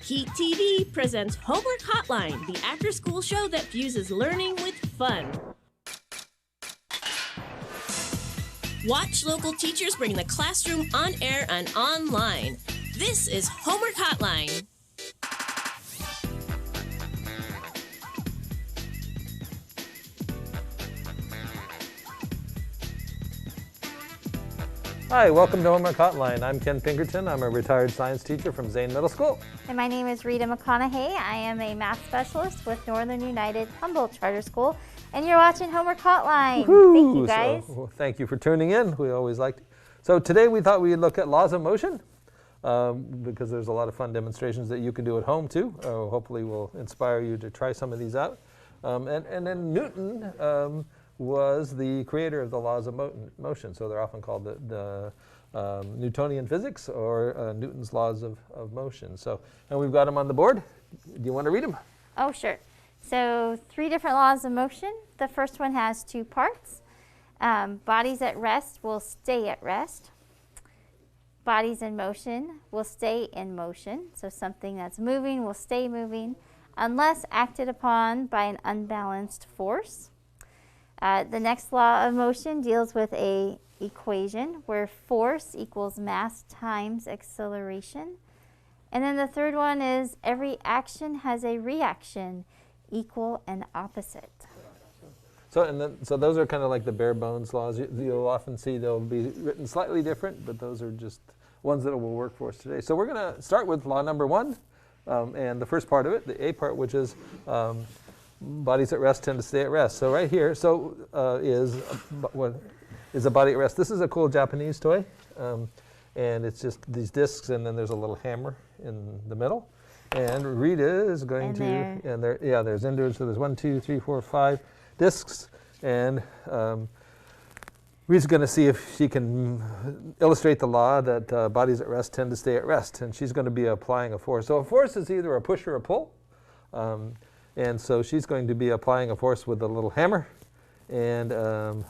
KEET TV presents Homework Hotline, the after-school show that fuses learning with fun. Watch local teachers bring the classroom on air and online. This is Homework Hotline. Hi, welcome to Homework Hotline. I'm Ken Pinkerton. I'm a retired science teacher from Zane Middle School. And my name is Rita McConnaughy. I am a math specialist with Northern United Humboldt Charter School. And you're watching Homework Hotline. Thank you, guys. So, thank you for tuning in. We always like to. So today we thought we'd look at laws of motion because there's a lot of fun demonstrations that you can do at home too. Hopefully we'll inspire you to try some of these out. And then Newton was the creator of the laws of motion. So they're often called the Newtonian physics or Newton's laws of motion. So, and we've got them on the board. Do you want to read them? Oh, sure. So 3 different laws of motion. The first one has 2 parts. Bodies at rest will stay at rest. Bodies in motion will stay in motion. So something that's moving will stay moving unless acted upon by an unbalanced force. The next law of motion deals with an equation where force equals mass times acceleration. And then the third one is every action has a reaction equal and opposite. So those are kind of like the bare bones laws. You'll often see they'll be written slightly different, but those are just ones that will work for us today. So we're going to start with law number 1 and the first part of it, the A part, which is bodies at rest tend to stay at rest. So right here, what is a body at rest? This is a cool Japanese toy, and it's just these discs, and then there's a little hammer in the middle. And Rita is going there's indoors. So there's 1, 2, 3, 4, 5 discs, and Rita's going to see if she can illustrate the law that bodies at rest tend to stay at rest, and she's going to be applying a force. So a force is either a push or a pull. And so she's going to be applying a force with a little hammer and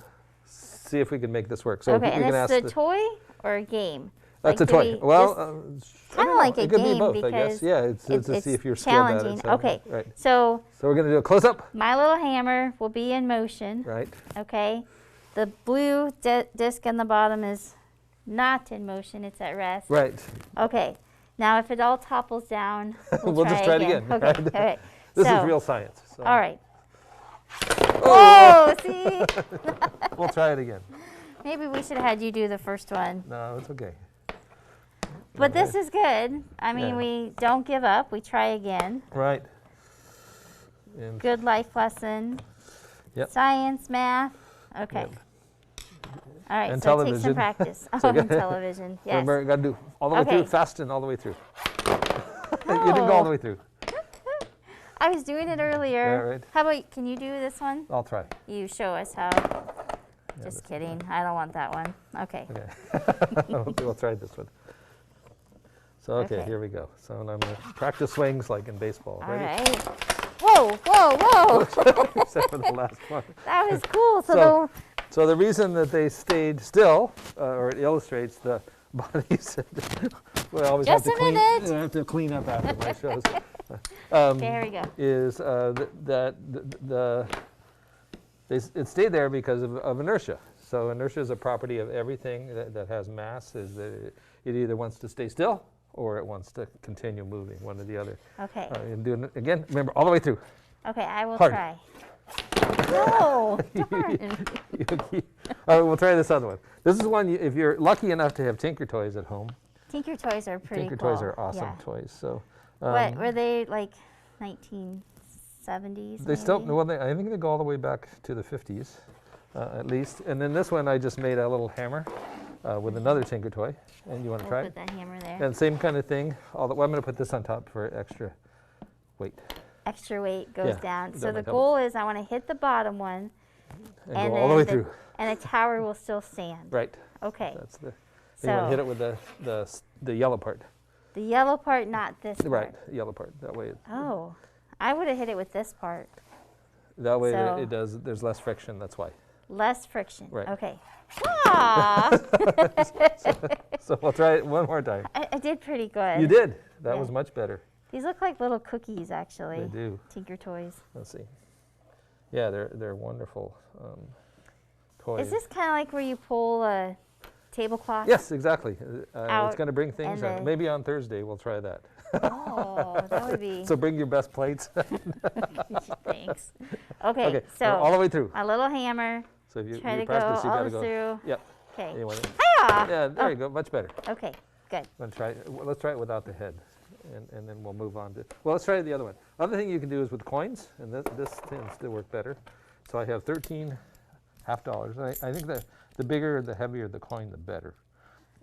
see if we can make this work. So okay, and it's a toy or a game? That's a toy. Well, kind of like a it could game be both, because I guess. Yeah, it's to see if you're challenging. skilled at it. So, okay, right. So we're going to do a close-up. My little hammer will be in motion. Right. Okay. The blue disc on the bottom is not in motion. It's at rest. Right. Okay. Now, if it all topples down, we'll just try it again. Okay. Right? Okay. This is real science. So. All right. Oh! Whoa, see? We'll try it again. Maybe we should have had you do the first one. No, it's okay. But this is good. I mean, we don't give up. We try again. Right. Good life lesson. Yep. Science, math. Okay. Yep. All right, and so television. take some practice. And television, yes. Remember, got to do all the way through, fast and all the way through. Oh. You didn't go all the way through. I was doing it earlier. Yeah, right. How about, can you do this one? I'll try. You show us how. Just kidding. I don't want that one. Okay. We'll try this one. So, okay, here we go. So I'm going to practice swings like in baseball. All Ready? right. Whoa, whoa, whoa. Except for the last one. That was cool. So the reason that they stayed still, or it illustrates the bodies. We always have to clean up after my shows. Okay, here we go. Is it stayed there because of inertia. So inertia is a property of everything that has mass. Is that it either wants to stay still or it wants to continue moving, one or the other. Okay. And doing it again. Remember, all the way through. Okay, I will Hard. try. No, darn. All right, we'll try this other one. This is one, if you're lucky enough to have Tinker Toys at home. Tinker Toys are pretty Tinker cool. Toys are awesome toys. So. What, were they like 1970s? They still, well, I think they go all the way back to the 50s, at least. And then this one, I just made a little hammer with another Tinker Toy. And you want to try it? Put that hammer there. And same kind of thing. Well, I'm going to put this on top for extra weight. Extra weight goes down. So the goal is I want to hit the bottom one. And go all the way through. And the tower will still stand. Right. Okay. That's the. So you want to hit it with the yellow part. The yellow part, not this part. Right, the yellow part. That way. Oh, I would have hit it with this part. That way it does. There's less friction. That's why. Less friction. Right. Okay. Ah. So we'll try it one more time. I did pretty good. You did. That was much better. These look like little cookies, actually. They do. Tinker Toys. Let's see. Yeah, they're wonderful toys. Is this kind of like where you pull a tablecloth? Yes, exactly. Out It's going to bring things and out. Maybe on Thursday we'll try that. Oh, that would be. So bring your best plates. Thanks. Okay, so all the way through. a little hammer. So if you Try to practice, go you all got to go. through. Yep. Okay. Anyway. Hi-ya! Yeah, there you go. Much better. Okay, good. Let's try it without the head, and then we'll move on to. Well, let's try the other one. Other thing you can do is with coins, and this tends to work better. So I have 13 $half. I think the bigger, the heavier the coin, the better.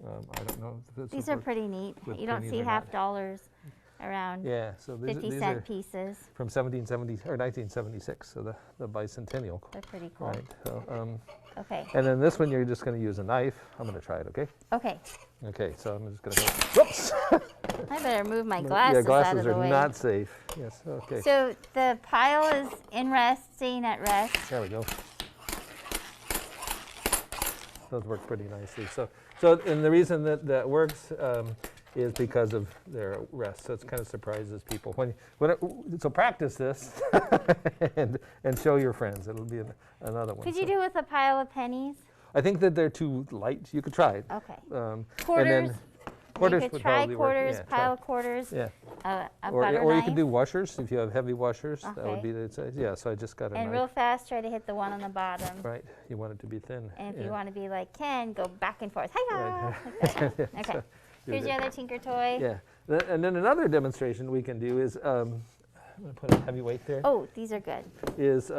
I don't know if this These will are work pretty neat. with You don't pennies see or not. $half around. Yeah, so these 50-cent are pieces. from 1770 or 1976, so the bicentennial. They're pretty cool. Right. So, Okay. and then this one you're just going to use a knife. I'm going to try it. Okay. Okay. Okay. So I'm just going to go. Whoops. I better move my glasses, Yeah, glasses out of the are way. not safe. Yes. Okay. So the pile is in rest, staying at rest. There we go. Those work pretty nicely. So and the reason that works is because of their rest. So it kind of surprises people so practice this and show your friends. It'll be another one. Could you do with a pile of pennies? I think that they're too light. You could try it. Okay. And Quarters. then quarters You could would try probably quarters, work. pile of quarters. Yeah. A Or butter you knife. could do washers if you have heavy washers. That would Okay. be the size. Yeah. So I just got a And knife. real fast, try to hit the one on the bottom. Right. You want it to be thin. And if yeah. you want to be like Ken, go back and forth. Hi-ya! Right. Like that. Okay. So Here's do the that. other Tinker toy. Yeah. And then another demonstration we can do is I'm going to put a heavy weight there. Oh, these are good. Is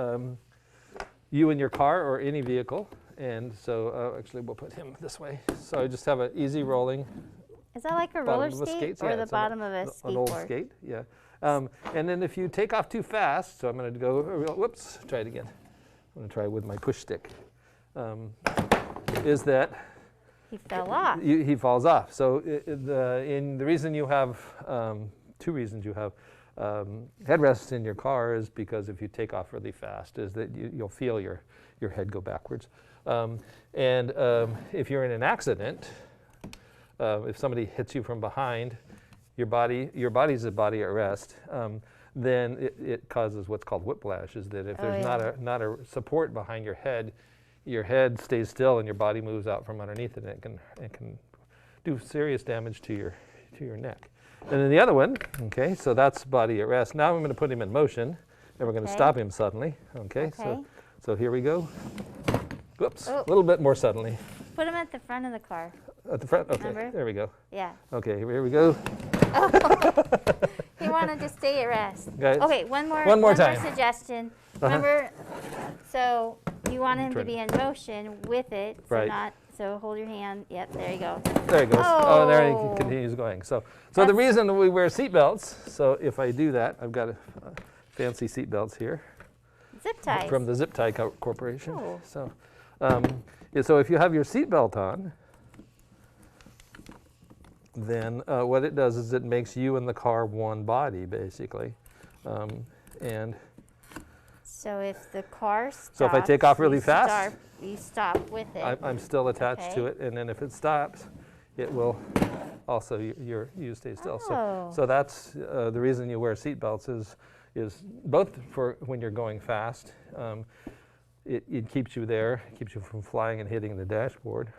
you in your car or any vehicle. And so actually we'll put him this way. So I just have an easy rolling Is that like a bottom roller of a skate skate. or Yeah, the it's bottom of a an skateboard? old skate, yeah. And then if you take off too fast, so I'm going to go, whoops, try it again. I'm going to try with my push stick. Is that He fell off. he falls off. So the reason you have, two reasons you have headrests in your car is because if you take off really fast, is that you'll feel your head go backwards. And if you're in an accident, if somebody hits you from behind, your body's a body at rest, then it causes what's called whiplash. Is that if there's not a support behind your head stays still and your body moves out from underneath it, and it can do serious damage to your neck. And then the other one, okay, so that's body at rest. Now I'm going to put him in motion, and we're going to stop him suddenly. Okay. So here we go. Whoops, a little bit more suddenly. Put him at the front of the car. At the front? Okay, Remember? there we go. Yeah. Okay, here we go. He wanted to stay at rest. Guys, Okay, one more time. suggestion. Remember, so you want him to Try be in motion with it, so Right. so hold your hand. Yep, there you go. There it goes. Oh, there he Oh. continues going. So the reason we wear seatbelts, so if I do that, I've got fancy seatbelts here. Zip ties. From the Zip Tie Corporation. Oh. So, so if you have your seatbelt on, then what it does is it makes you and the car one body, basically. And So if the car stops, so if I take off really fast, you stop with it. I'm still attached to Okay. it, and then if it stops, it will also you stay still. Oh. So that's the reason you wear seatbelts is both for when you're going fast. It keeps you there, keeps you from flying and hitting the dashboard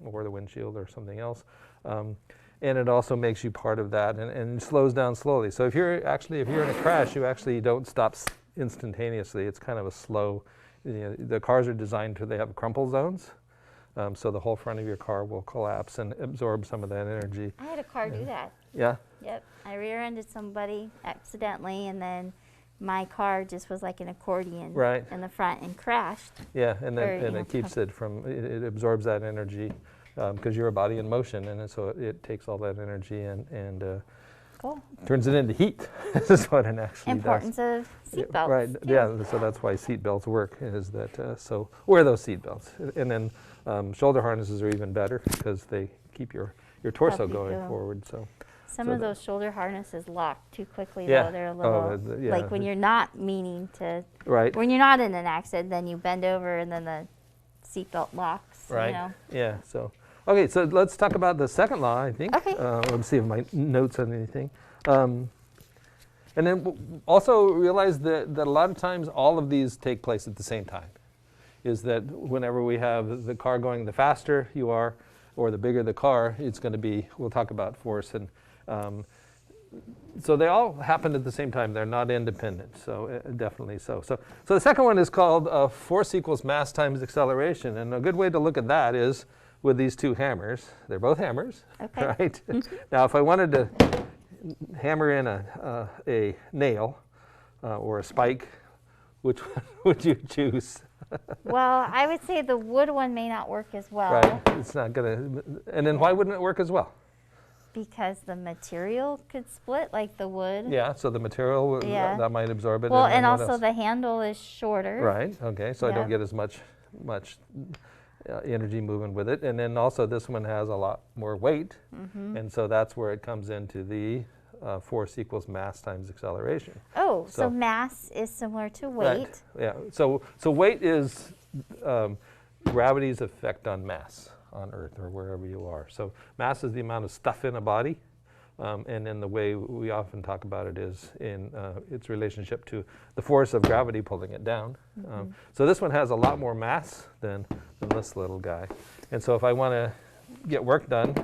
or the windshield or something else. And it also makes you part of that and slows down slowly. So if you're in a crash, you actually don't stop instantaneously. It's kind of a slow. The cars are designed they have crumple zones. So the whole front of your car will collapse and absorb some of that energy. I had a car do that. Yeah? Yep. I rear-ended somebody accidentally, and then my car just was like an accordion Right. in the front and crashed. Yeah, and then Or, it keeps it from, it absorbs that energy because you're a body in motion, and so it takes all that energy and Cool. turns it into heat. This is what it actually Importance does. of seatbelts. Right, too. yeah, so that's why seat belts work, is that, so wear those seat belts. And then shoulder harnesses are even better because they keep your torso Help you going go. forward, so. Some So of the- those shoulder harnesses lock too quickly, Yeah. though. They're a Oh, little, yeah. like when you're not meaning to, Right, when you're not in an accident, then you bend over and then the seatbelt locks, right, you know. yeah, so. Okay, so let's talk about the second law, I think. Okay. Let's see if my notes on anything. And then also realize that a lot of times all of these take place at the same time. Is that whenever we have the car going, the faster you are, or the bigger the car, it's going to be, we'll talk about force. And so they all happen at the same time. They're not independent, so definitely so. So the second one is called force equals mass times acceleration. And a good way to look at that is with these two hammers. They're both hammers, Okay. right? Now, if I wanted to hammer in a nail or a spike, which one would you choose? Well, I would say the wood one may not work as well. Right, it's not going to, and then why wouldn't it work as well? Because the material could split, like the wood. Yeah, so the material, Yeah. that might absorb it. Well, and and what also else? the handle is shorter. Right, okay, so I don't Yeah. get as much energy moving with it. And then also this one has a lot more weight, and so that's where it comes into the force equals mass times acceleration. Oh, so So- mass is similar to weight. Right, yeah, so weight is gravity's effect on mass on Earth or wherever you are. So mass is the amount of stuff in a body, and then the way we often talk about it is in its relationship to the force of gravity pulling it down. So this one has a lot more mass than this little guy. And so if I want to get work done,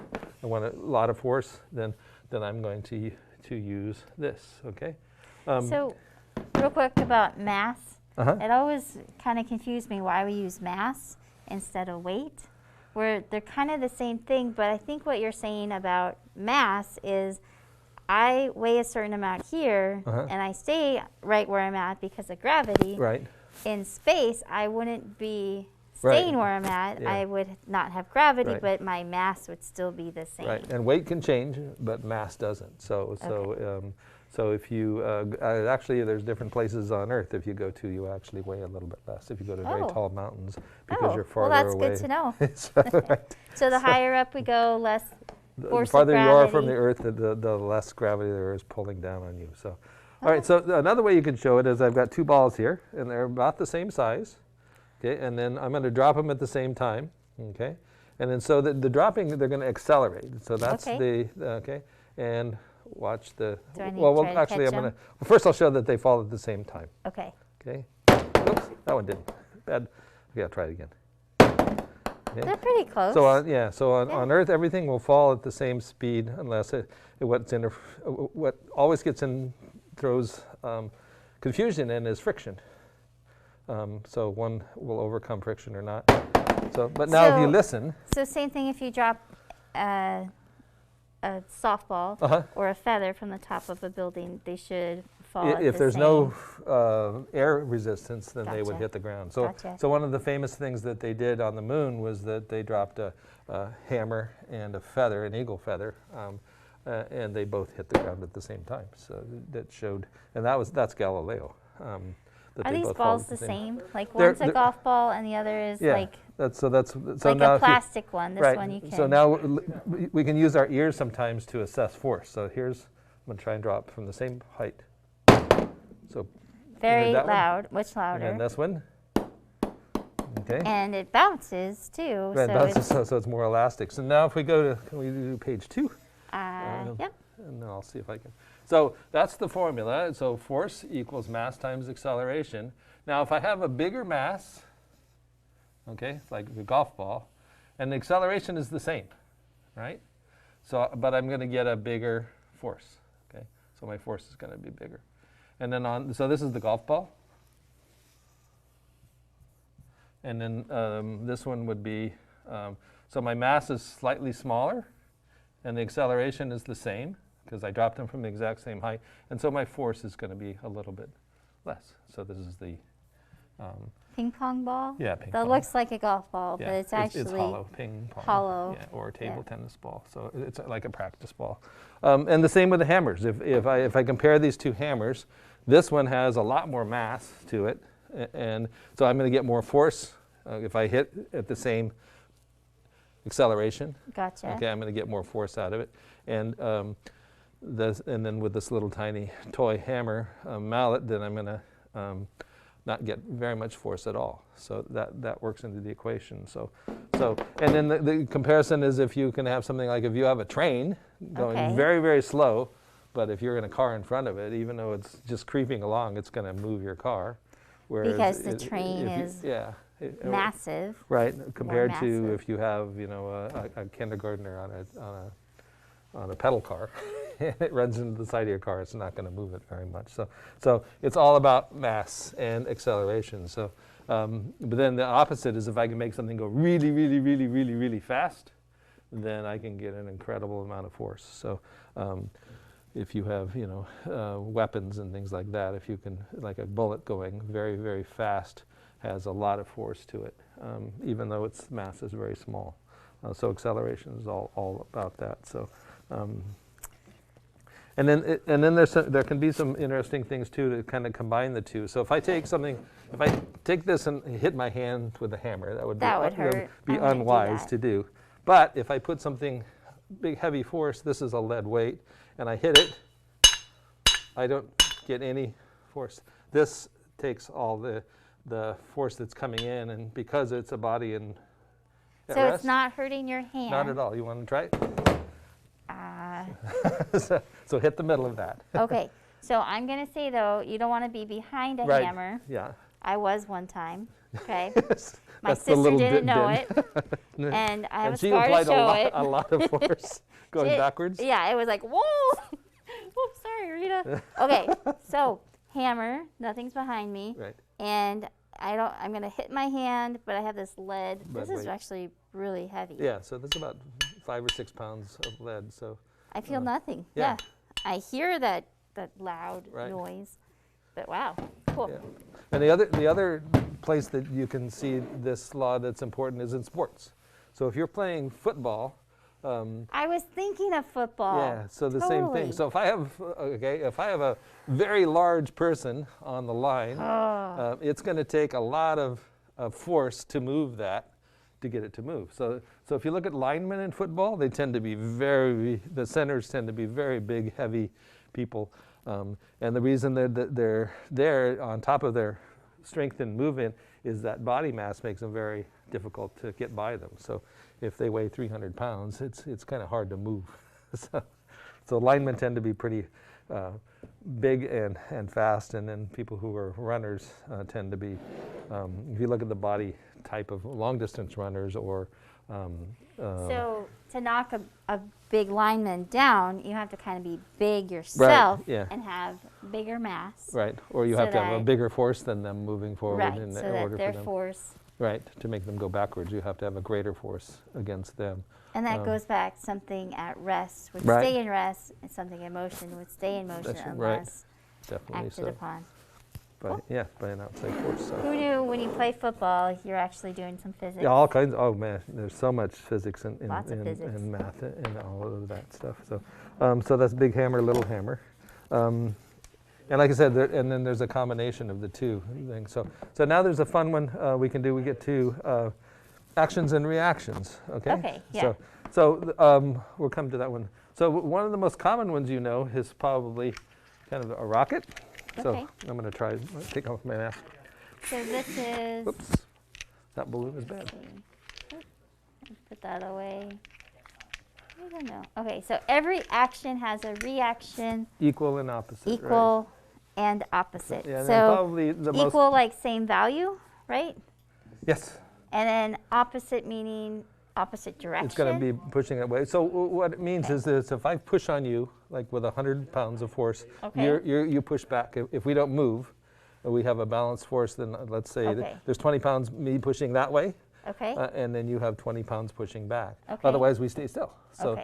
I want a lot of force, then I'm going to use this, okay? So, real quick about mass. Uh-huh. It always kind of confused me why we use mass instead of weight, where they're kind of the same thing, but I think what you're saying about mass is I weigh a certain amount here, and I stay right where I'm at because of gravity. Right. In space, I wouldn't be Right. staying where I'm at. Yeah. I would not have gravity, Right. but my mass would still be the same. Right, and weight can change, but mass doesn't. So if you actually, there's different places on Earth. If you go to, you actually weigh a little bit less. If you go to very Oh. tall mountains, because Oh, you're well, farther that's away. good to know. So, right. So the higher up we go, less The force of farther you are from the gravity. Earth, the less gravity there is pulling down on you. So, all right. So another way you can show it is I've got two balls here, and they're about the same size. Okay, and then I'm going to drop them at the same time. Okay, and then so the dropping, they're going to accelerate. So that's Okay. okay, and watch the. Do I need well, to try to actually, catch I'm going 'em? to. Well, first, I'll show that they fall at the same time. Okay. Okay. Oops, that one didn't. Bad. Okay, I'll try it again. Okay. They're pretty close. So on Yeah. on Earth, everything will fall at the same speed unless what always gets in throws confusion in is friction. So one will overcome friction or not. So, but now if you So- listen, So same thing if you drop a softball Uh-huh. or a feather from the top of a building, they should fall at if the there's same. no air resistance, then they would Gotcha. hit the ground. So, Gotcha. so one of the famous things that they did on the moon was that they dropped a hammer and a feather, an eagle feather, and they both hit the ground at the same time. So that showed, and that's Galileo. That Are they these both fall balls at the same? Like They're- one's a they're- golf ball and the other is Yeah, like so like now a if you- plastic one. This right. one you can. So now we can use our ears sometimes to assess force. So here's, I'm going to try and drop from the same height. So very that one? loud. Much and louder. then this one. Okay. And it bounces too. Right, so bounces, it's, so it's more elastic. So now if we go to, can we do page 2? yep. And then I'll see if I can. So that's the formula. So force equals mass times acceleration. Now if I have a bigger mass, okay, like a golf ball, and the acceleration is the same, right? So, but I'm going to get a bigger force, okay? So my force is going to be bigger. And then so this is the golf ball. And then this one would be, so my mass is slightly smaller, and the acceleration is the same, because I dropped them from the exact same height. And so my force is going to be a little bit less. So this is the Ping pong ball. yeah, ping That pong. looks like a golf ball, Yeah, but it's actually it's hollow ping pong. hollow. Yeah, or a table Yeah. tennis ball. So it's like a practice ball. And the same with the hammers. If I compare these two hammers, this one has a lot more mass to it, and so I'm going to get more force if I hit at the same acceleration. Gotcha. Okay, I'm going to get more force out of it, and and then with this little tiny toy hammer mallet, then I'm going to not get very much force at all. So that works into the equation. So and then the comparison is if you can have something like if you have a train going Okay. very, very slow, But if you're in a car in front of it, even though it's just creeping along, it's going to move your car. Whereas Because the train is massive. Right, compared to massive. if you have, you know, a kindergartner on a pedal car, and it runs into the side of your car, it's not going to move it very much. So it's all about mass and acceleration. So, but then the opposite is if I can make something go really, really, really, really, really fast, then I can get an incredible amount of force. So if you have, you know, weapons and things like that, if you can, like a bullet going very, very fast has a lot of force to it, even though its mass is very small. So acceleration is all about that. So, and then there can be some interesting things too to kind of combine the two. So if I take something, if I take this and hit my hand with a hammer, that would be unwise to do. But if I put something big heavy force, this is a lead weight, and I hit it, I don't get any force. This takes all the force that's coming in, and because it's a body and so it's not hurting your hand. Not at all. You want to try it? So hit the middle of that. Okay. So I'm going to say, though, you don't want to be behind a hammer. Yeah. I was one time. Okay. My That's the sister little didn't know bit. it. And I have And a she scar to applied show it. a lot of force going backwards. Yeah, it was like, whoa. Whoops, sorry, Rita. Okay, so hammer, nothing's behind me. Right. And I'm going to hit my hand, but I have this lead. This is weight. actually really heavy. Yeah, so this is about 5 or 6 pounds of lead. So I feel nothing. yeah. I hear that loud noise. But wow, cool. Yeah. And the other place that you can see this law that's important is in sports. So if you're playing football, I was thinking of football. yeah, so the same thing. So if I have a very large person on the line, it's going to take a lot of force to move that, to get it to move. So if you look at linemen in football, they tend to be the centers tend to be very big, heavy people. And the reason they're there on top of their strength and movement is that body mass makes them very difficult to get by them. So if they weigh 300 pounds, it's kind of hard to move. So linemen tend to be pretty big and fast, and then people who are runners tend to be, if you look at the body type of long distance runners or so to knock a big lineman down, you have to kind of be big yourself and have bigger mass. Right, or you have to have a bigger force than them moving forward in so order that their for them. force. Right, to make them go backwards, you have to have a greater force against them. And that goes back, something at rest would stay in rest, and something in motion would stay in motion unless acted upon. By an outside force. So. Who knew when you play football, you're actually doing some physics? Yeah, all kinds. Oh man, there's so much physics and math and all of that stuff. So, so that's big hammer, little hammer, and like I said, and then there's a combination of the two things. So now there's a fun one we can do. We get to actions and reactions. Okay. Okay. Yeah. So we'll come to that one. So one of the most common ones is probably kind of a rocket. So I'm going to try take off my mask. So this is. Oops, that balloon is bad. Put that away. I don't know. Okay, so every action has a reaction. Equal and opposite. Equal and opposite. So, probably the equal, like same value, right? Yes. And then opposite meaning opposite direction. It's going to be pushing that way. So what it means is this: if I push on you, like with 100 pounds of force, you push back. If we don't move, we have a balanced force. Then let's say there's 20 pounds me pushing that way, and then you have 20 pounds pushing back. Otherwise, we stay still. So,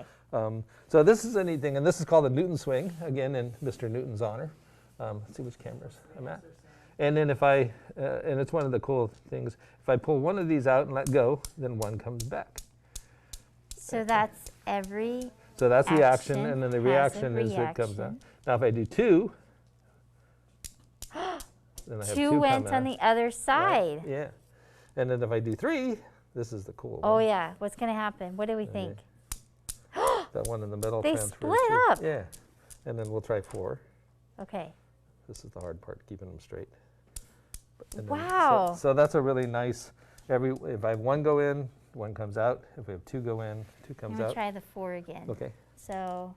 so this is a neat thing, and this is called the Newton swing. Again, in Mr. Newton's honor. Let's see which cameras I'm at. And then if I, and it's one of the cool things, if I pull one of these out and let go, then one comes back. So that's every. So that's the action, and then the reaction is it comes out. Now if I do two, then I have two went on the other side. Right? Yeah. And then if I do three, this is the cool one. Oh yeah, what's going to happen? What do we think? That one in the middle they transfers split up. Yeah. And then we'll try four. Okay. This is the hard part, keeping them straight. Wow. So that's a really nice, if I have one go in, one comes out. If we have two go in, two comes out. I'm going to try the four again. Okay. So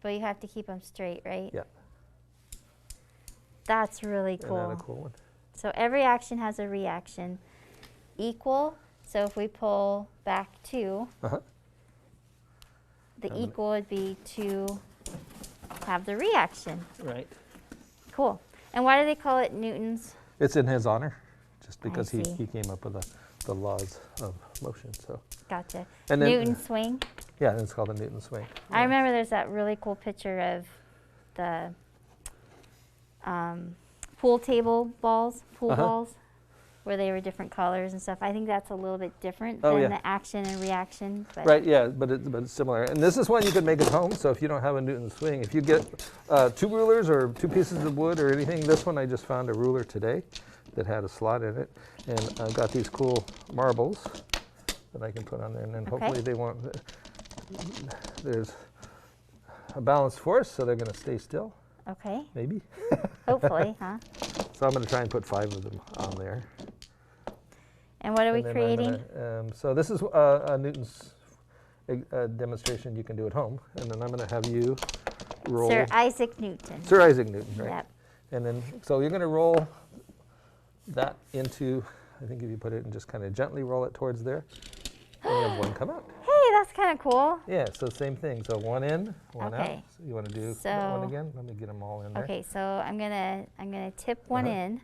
But you have to keep them straight, right? Yeah. That's really cool. Isn't that a cool one? So every action has a reaction. Equal, so if we pull back 2, the equal would be to have the reaction. Right. Cool. And why do they call it Newton's? It's in his honor, just because I he see. came up with the laws of motion. So Gotcha. And then- Newton swing. yeah, it's called the Newton swing. I remember there's that really cool picture of the pool table balls, balls, where they were different colors and stuff. I think that's a little bit different Oh, than yeah. the action and reaction. But Right, yeah, but it's similar. And this is one you could make at home, so if you don't have a Newton swing, if you get 2 rulers or 2 pieces of wood or anything, this one I just found a ruler today that had a slot in it. And I've got these cool marbles that I can put on there, and then hopefully they won't, there's a balanced force, so they're going to stay still, Okay, maybe. hopefully, huh? So I'm going to try and put 5 of them on there. And what are we And then I'm creating? gonna, so this is a Newton's demonstration you can do at home, and then I'm going to have you roll. Sir Isaac Newton. Sir Isaac Newton, right? Yep. And then, so you're going to roll that into, I think if you put it and just kind of gently roll it towards there, and you have 1 come out. Hey, that's kind of cool. Yeah, so same thing. So 1 in, 1 out. Okay. So you want to do that So- one again? Let me get them all in there. Okay, so I'm gonna tip 1 in,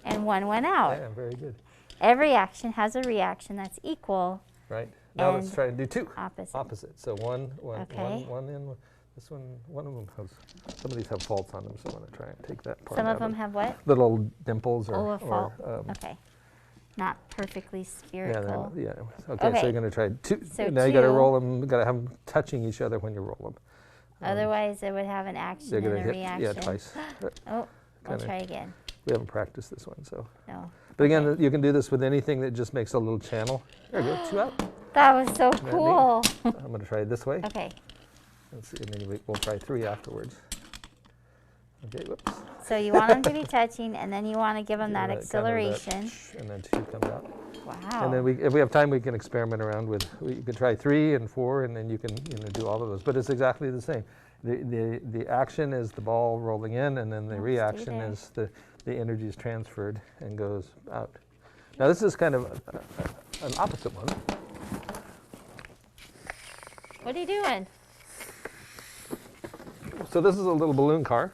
and 1 went out. Yeah, very good. Every action has a reaction that's equal. Right. Now let's And try and do 2. opposite. Opposite. So one Okay. in. This one of them has, some of these have faults on them, so I want to try and take that part Some out. of them have what? Little dimples Oh, a or fault. Okay. Not perfectly yeah, spherical. yeah. Okay, Okay. so you're going to try 2. So now you got to 2. roll them. You got to have them touching each other when you roll them. Otherwise, it would have an action They're and going a to hit, reaction. yeah, twice. Oh, I'll Kinda- try again. We haven't practiced this one, so. No. But again, you can do this with anything that just makes a little channel. There you go, 2 out. That was so that neat? cool. I'm going to try it this way. Okay, Let's see, and then we'll try 3 afterwards. Okay, whoops. so you want them to be touching, and then you want to give them that Kind of acceleration. and then 2 comes out. Wow. And then if we have time, we can experiment around with. You could try 3 and 4, and then you can do all of those. But it's exactly the same. The action is the ball rolling in, and then the Stay reaction there. is the energy is transferred and goes out. Now this is kind of an opposite one. What are you doing? So this is a little balloon car,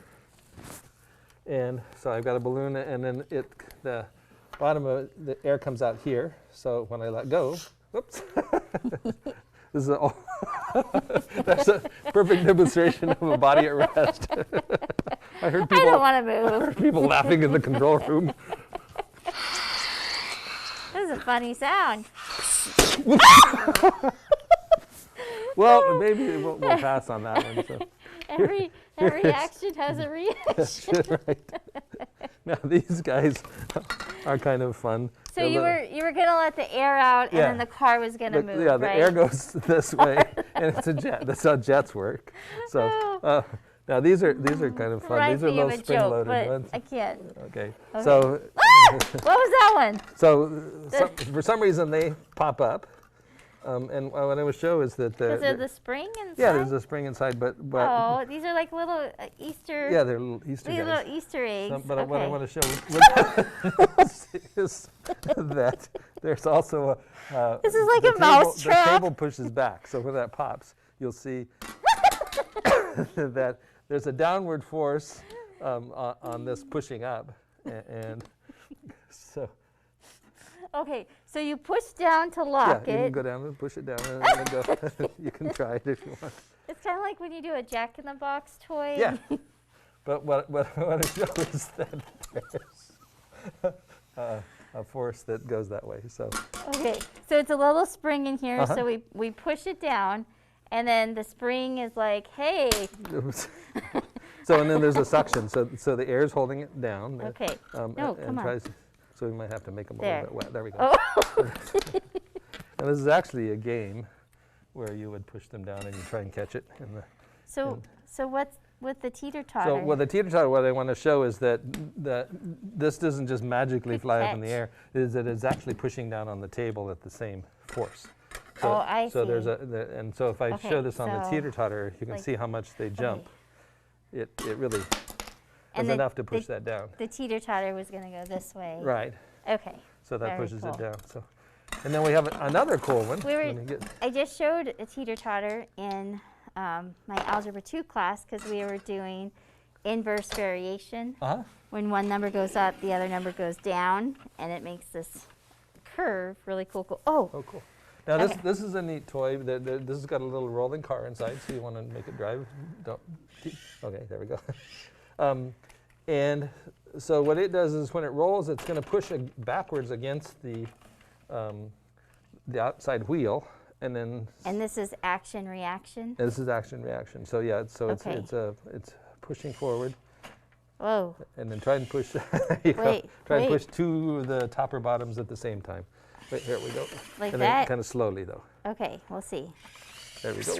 and so I've got a balloon, and then the bottom of the air comes out here. So when I let go, whoops, this is that's a perfect demonstration of a body at rest. I heard I people, don't want to move. people laughing in the control room. This is a funny sound. Well, maybe we'll pass on that one. So. Every action has a reaction. Right. Now these guys are kind of fun. So They're you were gonna let the air out, and Yeah. then the car was gonna move, yeah, right? the air goes this way, and it's a jet. That's how jets work. So now these are kind of fun. Reminds These are me of little a spring-loaded joke, but ones. I can't. Okay. Okay. So What was that one? for some reason they pop up, and what I will show is that Is there the spring inside? yeah, there's a spring inside, but Oh, these are like little Easter. yeah, they're little Easter These guys. little Easter eggs. But what I Okay. want to show is that there's also a. This is like the a mouse The trap. table pushes back, so when that pops, you'll see that there's a downward force on this pushing up, and so Okay, so you push down to yeah, lock you it. can go down and push it down, and then go. You can try it if you want. It's kind of like when you do a Jack in the Box toy. Yeah, but what I want to show is that there's a force that goes that way. So. Okay, so it's a little spring in here, Uh-huh. so we push it down, and then the spring is like, hey. So and then there's a suction. So the air is holding it down. Okay. No, come on. So we might have to make them a There. little bit wet. There we go. Oh. And this is actually a game where you would push them down and you try and catch it. So what's with the Teeter-Totter? So with the Teeter-Totter, what I want to show is that this doesn't just magically Good fly up in the catch. air. Is that it's actually pushing down on the table at the same force. So, I so see. there's and so if I Okay, show this on the so teeter-totter, you can like- see how much they jump. It really is And enough to push that down. The teeter-totter was going to go this way. Right. Okay. So that Very pushes cool. it down. So, and then we have another cool one. Let me get- I just showed a teeter-totter in my Algebra 2 class because we were doing inverse variation. Uh-huh. When one number goes up, the other number goes down, and it makes this curve really cool. Oh, Oh, cool. Now Okay. this is a neat toy. This has got a little rolling car inside, so you want to make it drive. Don't. Okay, there we go. And so what it does is when it rolls, it's going to push backwards against the outside wheel, and then. and this is action reaction. This is action reaction. So yeah, Okay. it's pushing forward, Whoa. and then try and push. you know, Wait, try and wait. push two of the topper bottoms at the same time. Wait, here we go. Like and that? then kind of slowly though. Okay, we'll see. There we go.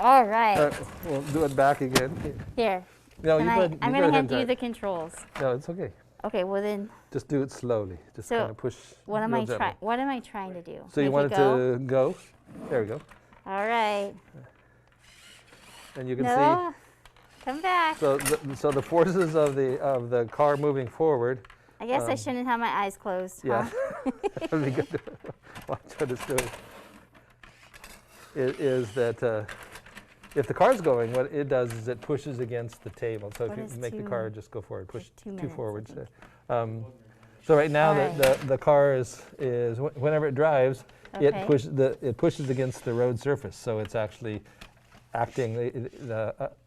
All right. All right, we'll do it back again. Here. No, Can you I, go ahead. I'm you going go to ahead hand you and the try. controls. No, it's okay. Okay, well then, Just do it slowly. Just So, kind of push. what am real I gently. trying? What am I trying to do? So you Make want it go? to go. There we go. All right. And you can No. Come back. see. So the forces of the car moving forward. I guess I shouldn't have my eyes closed. Yeah. Huh? That'd be good. Watch what it's doing. Is that if the car's going, what it does is it pushes against the table. So What if is you make the 2 car just go forward, push 2 two minutes, I forwards. think. So right now All right. the car is whenever it drives, Okay. it pushes against the road surface. So it's actually acting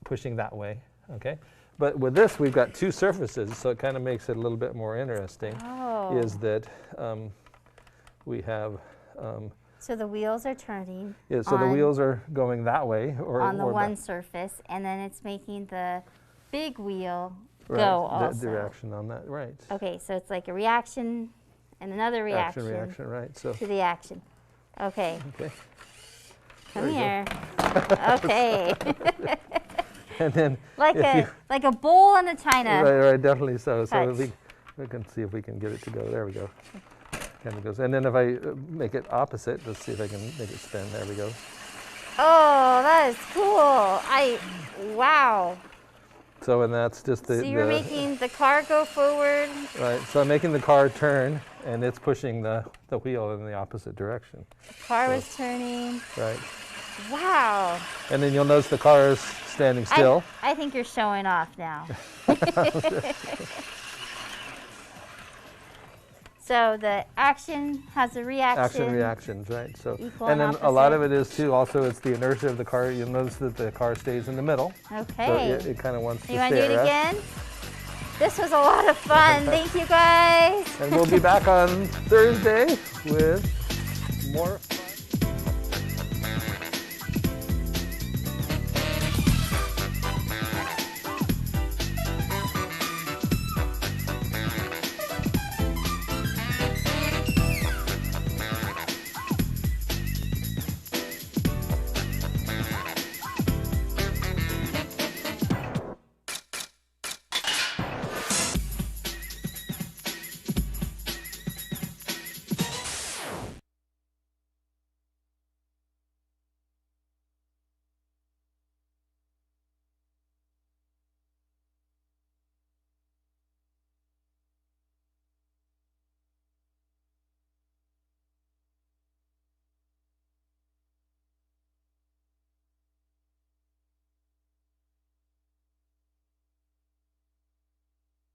pushing that way. Okay. But with this, we've got two surfaces, so it kind of makes it a little bit more interesting. Oh. Is that we have So the wheels are turning. yeah, so the on- wheels are going that way or on the or one back. surface, and then it's making the big wheel Right, go the also. reaction on that, right? Okay, so it's like a reaction and another reaction, Reaction, right? So to the action. Okay, okay, come There you here. Okay, and then like if a bowl and a china. right, definitely so. So touch. we can see if we can get it to go. There we go. Kind of goes, and then if I make it opposite, let's see if I can make it spin. There we go. Oh, that is cool. Wow. So and that's just the So you're making the car go forward. right. So I'm making the car turn, and it's pushing the wheel in the opposite direction. The car was turning. Right. Wow. And then you'll notice the car is standing still. I think you're showing off now. So the action has a reaction. Action reactions, right? So, Equal and then and a lot of opposite. it is too. Also, it's the inertia of the car. You'll notice that the car stays in the middle. Okay. So it kind of wants to You want stay to do it at rest. again? This was a lot of fun. Thank you, guys. And we'll be back on Thursday with more